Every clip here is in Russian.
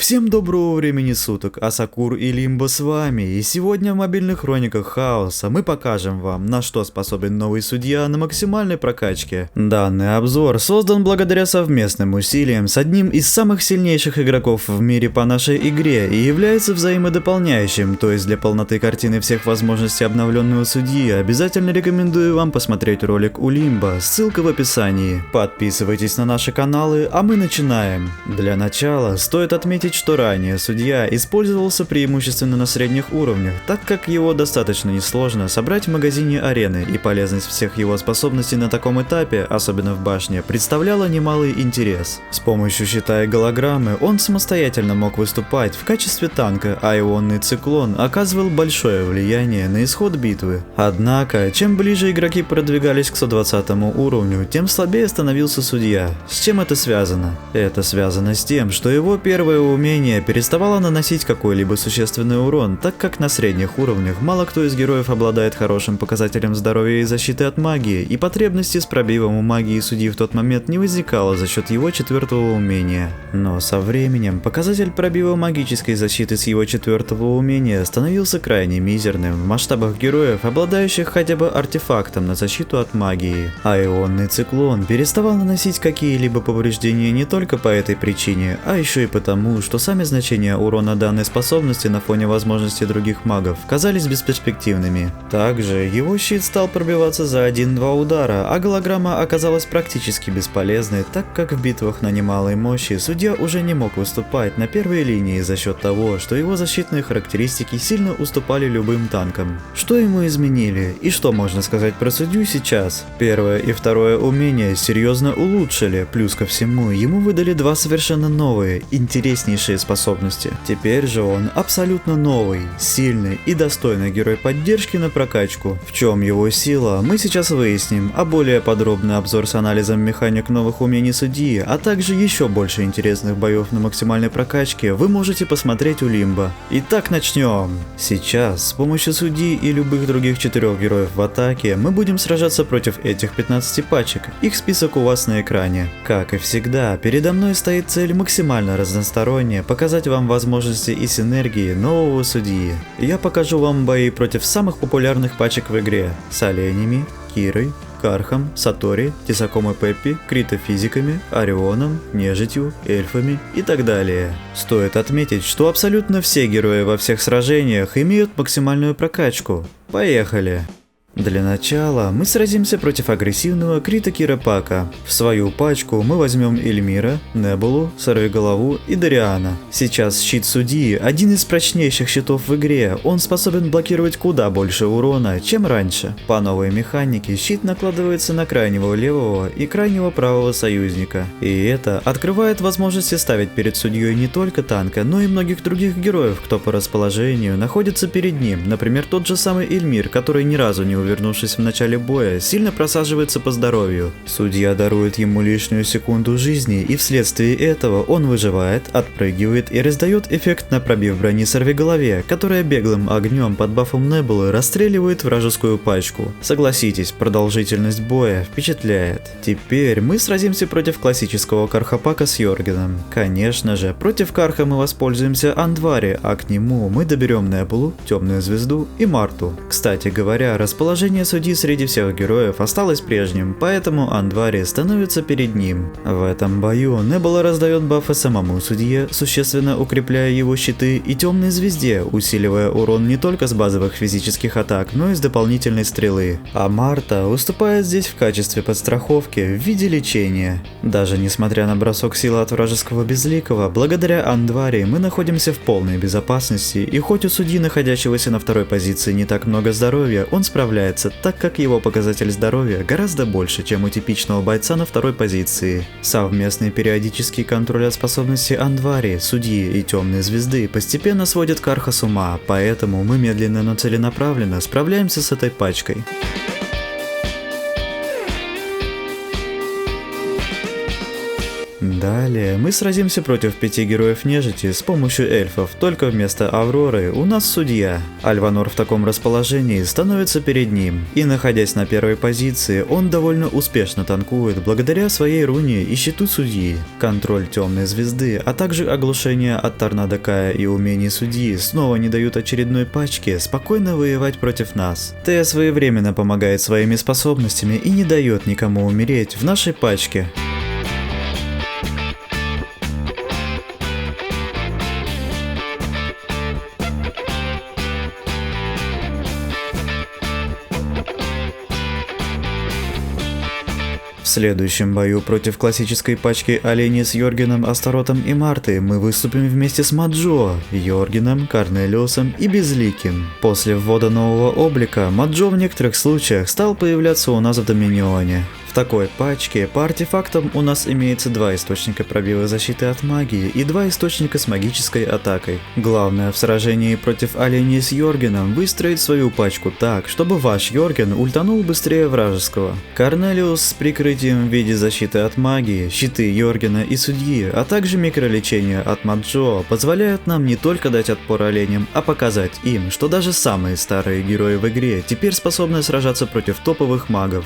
Всем доброго времени суток, Асакур и Лимбо с вами, и сегодня в мобильных хрониках хаоса мы покажем вам, на что способен новый судья на максимальной прокачке. Данный обзор создан благодаря совместным усилиям с одним из самых сильнейших игроков в мире по нашей игре и является взаимодополняющим, то есть для полноты картины всех возможностей обновленного судьи обязательно рекомендую вам посмотреть ролик у Лимбо, ссылка в описании. Подписывайтесь на наши каналы, а мы начинаем. Для начала стоит отметить, что ранее судья использовался преимущественно на средних уровнях, так как его достаточно несложно собрать в магазине арены, и полезность всех его способностей на таком этапе, особенно в башне, представляла немалый интерес. С помощью щита и голограммы он самостоятельно мог выступать в качестве танка, а ионный циклон оказывал большое влияние на исход битвы. Однако, чем ближе игроки продвигались к 120 уровню, тем слабее становился судья. С чем это связано? Это связано с тем, что его первое умение переставало наносить какой-либо существенный урон, так как на средних уровнях мало кто из героев обладает хорошим показателем здоровья и защиты от магии, и потребности с пробивом у магии судьи в тот момент не возникало за счет его четвертого умения. Но со временем показатель пробива магической защиты с его четвертого умения становился крайне мизерным в масштабах героев, обладающих хотя бы артефактом на защиту от магии. А ионный циклон переставал наносить какие-либо повреждения не только по этой причине, а еще и потому, что сами значения урона данной способности на фоне возможностей других магов казались бесперспективными. Также его щит стал пробиваться за 1-2 удара, а голограмма оказалась практически бесполезной, так как в битвах на немалой мощи судья уже не мог выступать на первой линии за счет того, что его защитные характеристики сильно уступали любым танкам. Что ему изменили и что можно сказать про судью сейчас? Первое и второе умения серьезно улучшили, плюс ко всему ему выдали два совершенно новые, интереснейшие способности. Теперь же он абсолютно новый, сильный и достойный герой поддержки на прокачку. В чем его сила, мы сейчас выясним, а более подробный обзор с анализом механик новых умений судьи, а также еще больше интересных боев на максимальной прокачке вы можете посмотреть у Лимбо. Итак, начнем. Сейчас с помощью судьи и любых других 4 героев в атаке мы будем сражаться против этих 15 пачек. Их список у вас на экране. Как и всегда, передо мной стоит цель максимально разносторонне показать вам возможности и синергии нового судьи. Я покажу вам бои против самых популярных пачек в игре с оленями, Кирой, Кархом, Сатори, Тесаком и Пеппи, критофизиками, Орионом, нежитью, эльфами и так далее. Стоит отметить, что абсолютно все герои во всех сражениях имеют максимальную прокачку. Поехали! Для начала мы сразимся против агрессивного Крита Киропака. В свою пачку мы возьмем Эльмира, Небулу, Сорвиголову и Дариана. Сейчас щит судьи один из прочнейших щитов в игре, он способен блокировать куда больше урона, чем раньше. По новой механике щит накладывается на крайнего левого и крайнего правого союзника. И это открывает возможности ставить перед судьей не только танка, но и многих других героев, кто по расположению находится перед ним, например тот же самый Эльмир, который ни разу не увернувшись в начале боя, сильно просаживается по здоровью. Судья дарует ему лишнюю секунду жизни, и вследствие этого он выживает, отпрыгивает и раздает эффект на пробив брони Сорвиголове, которая беглым огнем под бафом Небулы расстреливает вражескую пачку. Согласитесь, продолжительность боя впечатляет. Теперь мы сразимся против классического Кархопака с Йоргеном. Конечно же, против Карха мы воспользуемся Андвари, а к нему мы доберем Небулу, Темную Звезду и Марту. Кстати говоря, расположение судьи среди всех героев осталось прежним, поэтому Андвари становится перед ним. В этом бою Небула раздает бафы самому судье, существенно укрепляя его щиты, и Темной Звезде, усиливая урон не только с базовых физических атак, но и с дополнительной стрелы. А Марта выступает здесь в качестве подстраховки в виде лечения. Даже несмотря на бросок силы от вражеского безликого, благодаря Андвари мы находимся в полной безопасности, и хоть у судьи, находящегося на второй позиции, не так много здоровья, он справляется, так как его показатель здоровья гораздо больше, чем у типичного бойца на второй позиции. Совместный периодический контроль от способностей Андвари, судьи и Темной Звезды постепенно сводит Карха с ума, поэтому мы медленно, но целенаправленно справляемся с этой пачкой. Далее мы сразимся против 5 героев нежити с помощью эльфов, только вместо Авроры у нас судья. Альванор в таком расположении становится перед ним, и находясь на первой позиции, он довольно успешно танкует благодаря своей руне и щиту судьи. Контроль темной звезды, а также оглушение от торнадо Кая и умений судьи снова не дают очередной пачке спокойно воевать против нас. Тея своевременно помогает своими способностями и не дает никому умереть в нашей пачке. В следующем бою против классической пачки оленей с Йоргеном, Астаротом и Мартой мы выступим вместе с Маджо, Йоргеном, Корнелиусом и Безликим. После ввода нового облика Маджо в некоторых случаях стал появляться у нас в Доминионе. В такой пачке по артефактам у нас имеется 2 источника пробива защиты от магии и 2 источника с магической атакой. Главное в сражении против оленей с Йоргеном выстроить свою пачку так, чтобы ваш Йорген ультанул быстрее вражеского. Корнелиус с прикрытием в виде защиты от магии, щиты Йоргена и судьи, а также микролечение от Маджо позволяют нам не только дать отпор оленям, а показать им, что даже самые старые герои в игре теперь способны сражаться против топовых магов.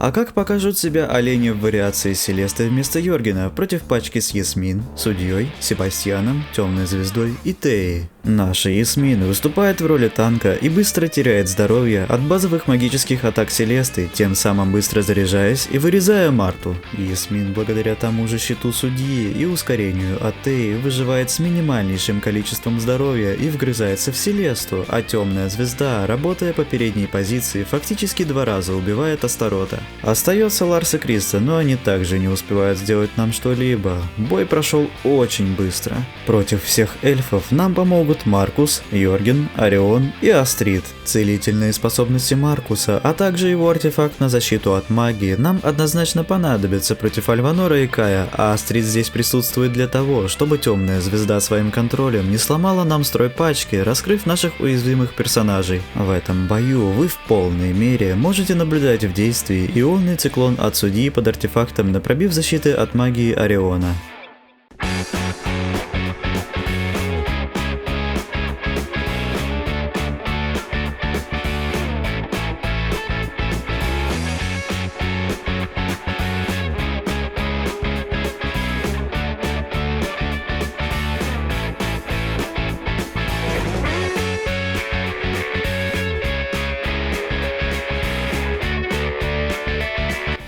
А как покажут себя олени в вариации Селесты вместо Йоргена против пачки с Ясмин, Судьей, Себастьяном, Темной Звездой и Теей? Наша Ясмин выступает в роли танка и быстро теряет здоровье от базовых магических атак Селесты, тем самым быстро заряжаясь и вырезая Марту. Ясмин благодаря тому же щиту Судьи и ускорению от Теи выживает с минимальнейшим количеством здоровья и вгрызается в Селесту, а Темная Звезда, работая по передней позиции, фактически 2 раза убивает Астарота. Остается Ларс и Криста, но они также не успевают сделать нам что-либо. Бой прошел очень быстро. Против всех эльфов нам помогут Маркус, Йорген, Орион и Астрид. Целительные способности Маркуса, а также его артефакт на защиту от магии нам однозначно понадобятся против Альванора и Кая, а Астрид здесь присутствует для того, чтобы Темная Звезда своим контролем не сломала нам строй пачки, раскрыв наших уязвимых персонажей. В этом бою вы в полной мере можете наблюдать в действии ионный циклон от судьи под артефактом на пробив защиты от магии Ориона.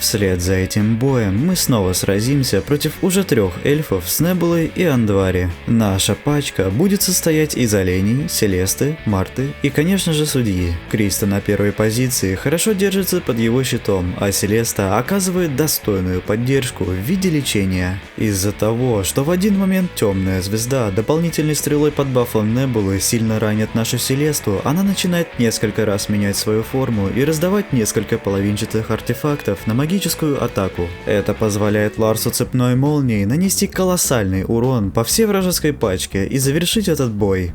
Вслед за этим боем мы снова сразимся против уже 3 эльфов с Небулой и Андвари. Наша пачка будет состоять из оленей, Селесты, Марты и, конечно же, судьи. Криста на первой позиции хорошо держится под его щитом, а Селеста оказывает достойную поддержку в виде лечения. Из-за того, что в один момент Темная Звезда дополнительной стрелой под бафом Небулы сильно ранит нашу Селесту, она начинает несколько раз менять свою форму и раздавать несколько половинчатых артефактов на магическую атаку. Это позволяет Ларсу Цепной Молнией нанести колоссальный урон по всей вражеской пачке и завершить этот бой.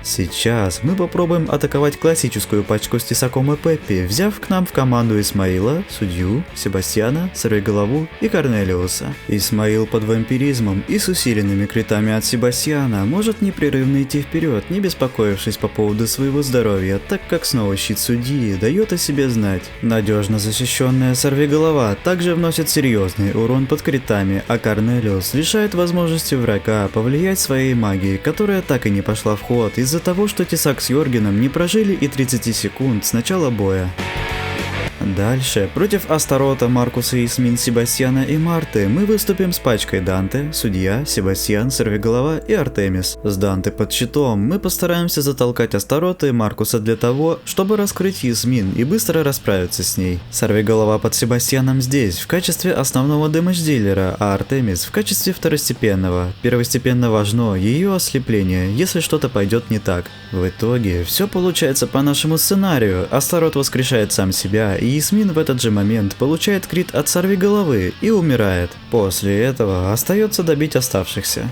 Сейчас мы попробуем атаковать классическую пачку с Тесаком и Пеппи, взяв к нам в команду Исмаила, Судью, Себастьяна, Сорвиголову и Корнелиуса. Исмаил под вампиризмом и с усиленными критами от Себастьяна может непрерывно идти вперед, не беспокоившись по поводу своего здоровья, так как снова щит Судьи дает о себе знать. Надежно защищенная Сорвиголова также вносит серьезный урон под критами, а Корнелиус лишает возможности врага повлиять своей магией, которая так и не пошла в ход из-за того, что Тесак с Йоргеном не прожили и 30 секунд с начала боя. Дальше, против Астарота, Маркуса, Ясмин, Себастьяна и Марты мы выступим с пачкой Данте, Судья, Себастьян, Сорвиголова и Артемис. С Данте под щитом мы постараемся затолкать Астарота и Маркуса для того, чтобы раскрыть Ясмин и быстро расправиться с ней. Сорвиголова под Себастьяном здесь в качестве основного дэмэдж-дилера, а Артемис в качестве второстепенного. Первостепенно важно ее ослепление, если что-то пойдет не так. В итоге все получается по нашему сценарию. Астарот воскрешает сам себя и Ясмин в этот же момент получает крит от сорвиголовы и умирает. После этого остается добить оставшихся.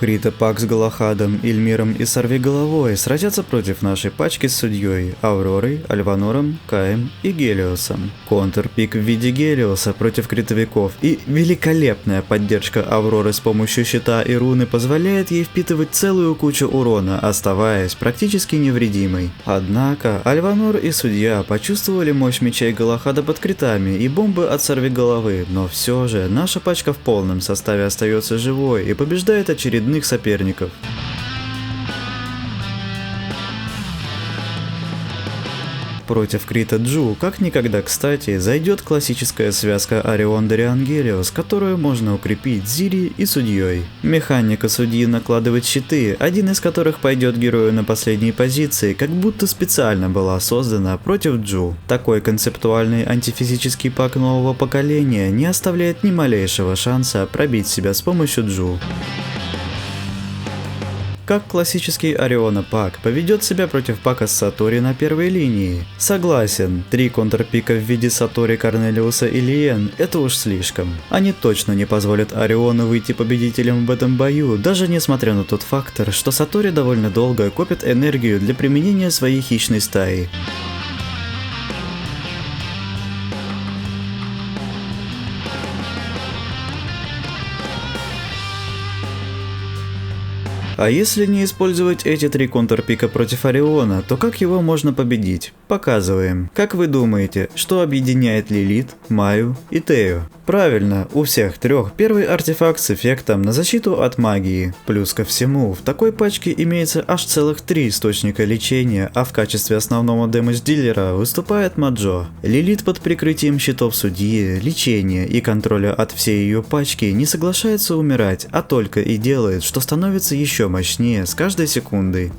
Крита Пак с Галахадом, Ильмиром и Сорвиголовой сразятся против нашей пачки с судьей Авророй, Альванором, Каем и Гелиосом. Контрпик в виде Гелиоса против критовиков и великолепная поддержка Авроры с помощью щита и руны позволяет ей впитывать целую кучу урона, оставаясь практически невредимой. Однако Альванор и судья почувствовали мощь мечей Галахада под критами и бомбы от Сорвиголовы, но все же наша пачка в полном составе остается живой и побеждает очередных соперников. Против Крита Джу как никогда кстати зайдет классическая связка Орион-Дариан-Гелиос, которую можно укрепить Зири и судьей. Механика судьи накладывать щиты, один из которых пойдет герою на последней позиции, как будто специально была создана против Джу. Такой концептуальный антифизический пак нового поколения не оставляет ни малейшего шанса пробить себя с помощью Джу. Как классический Ориона пак поведет себя против пака с Сатори на первой линии? Согласен, 3 контрпика в виде Сатори, Корнелиуса и Лиен – это уж слишком. Они точно не позволят Ориону выйти победителем в этом бою, даже несмотря на тот фактор, что Сатори довольно долго копит энергию для применения своей хищной стаи. А если не использовать эти 3 контрпика против Ориона, то как его можно победить? Показываем. Как вы думаете, что объединяет Лилит, Майю и Тею? Правильно, у всех 3 первый артефакт с эффектом на защиту от магии. Плюс ко всему, в такой пачке имеется аж целых 3 источника лечения, а в качестве основного дэмэдж-дилера выступает Маджо. Лилит под прикрытием щитов судьи, лечения и контроля от всей ее пачки не соглашается умирать, а только и делает, что становится еще мощнее с каждой секундой.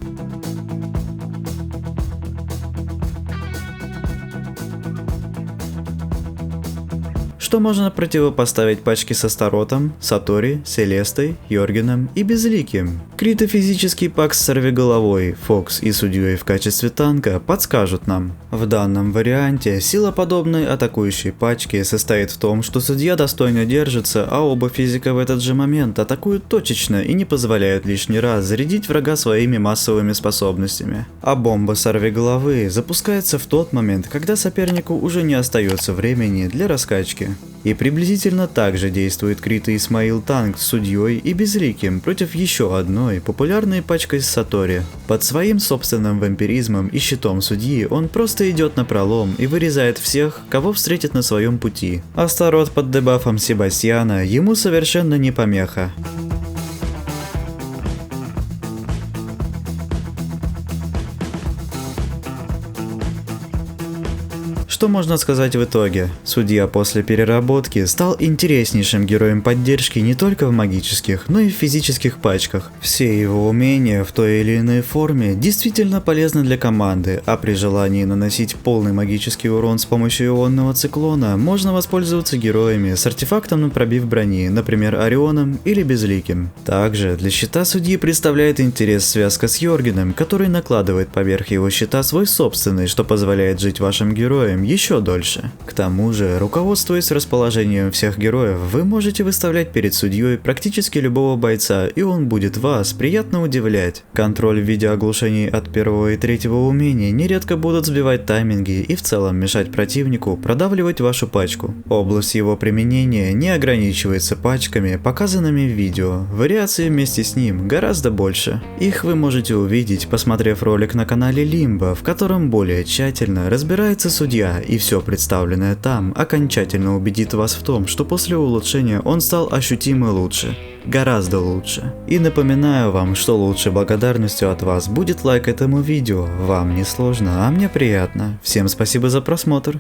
Что можно противопоставить пачке со Старотом, Сатори, Селестой, Йоргеном и Безликим? Критофизический пак с Сорвиголовой, Фокс и судьей в качестве танка подскажут нам. В данном варианте сила подобной атакующей пачки состоит в том, что судья достойно держится, а оба физика в этот же момент атакуют точечно и не позволяют лишний раз зарядить врага своими массовыми способностями. А бомба Сорвиголовы запускается в тот момент, когда сопернику уже не остается времени для раскачки. И приблизительно так же действует Крита Исмаил танк с судьей и Безликим против еще одной популярной пачкой с Сатори. Под своим собственным вампиризмом и щитом судьи он просто идет на пролом и вырезает всех, кого встретит на своем пути. Астарот под дебафом Себастьяна ему совершенно не помеха. Что можно сказать в итоге? Судья после переработки стал интереснейшим героем поддержки не только в магических, но и в физических пачках. Все его умения в той или иной форме действительно полезны для команды, а при желании наносить полный магический урон с помощью ионного циклона можно воспользоваться героями с артефактом на пробив брони, например Орионом или Безликим. Также для щита судьи представляет интерес связка с Йоргеном, который накладывает поверх его щита свой собственный, что позволяет жить вашим героям еще дольше. К тому же, руководствуясь расположением всех героев, вы можете выставлять перед судьей практически любого бойца, и он будет вас приятно удивлять. Контроль в виде оглушений от первого и третьего умения нередко будут сбивать тайминги и в целом мешать противнику продавливать вашу пачку. Область его применения не ограничивается пачками, показанными в видео. Вариаций вместе с ним гораздо больше. Их вы можете увидеть, посмотрев ролик на канале Лимбо, в котором более тщательно разбирается судья, и все представленное там окончательно убедит вас в том, что после улучшения он стал ощутимо лучше. Гораздо лучше. И напоминаю вам, что лучшей благодарностью от вас будет лайк этому видео. Вам не сложно, а мне приятно. Всем спасибо за просмотр.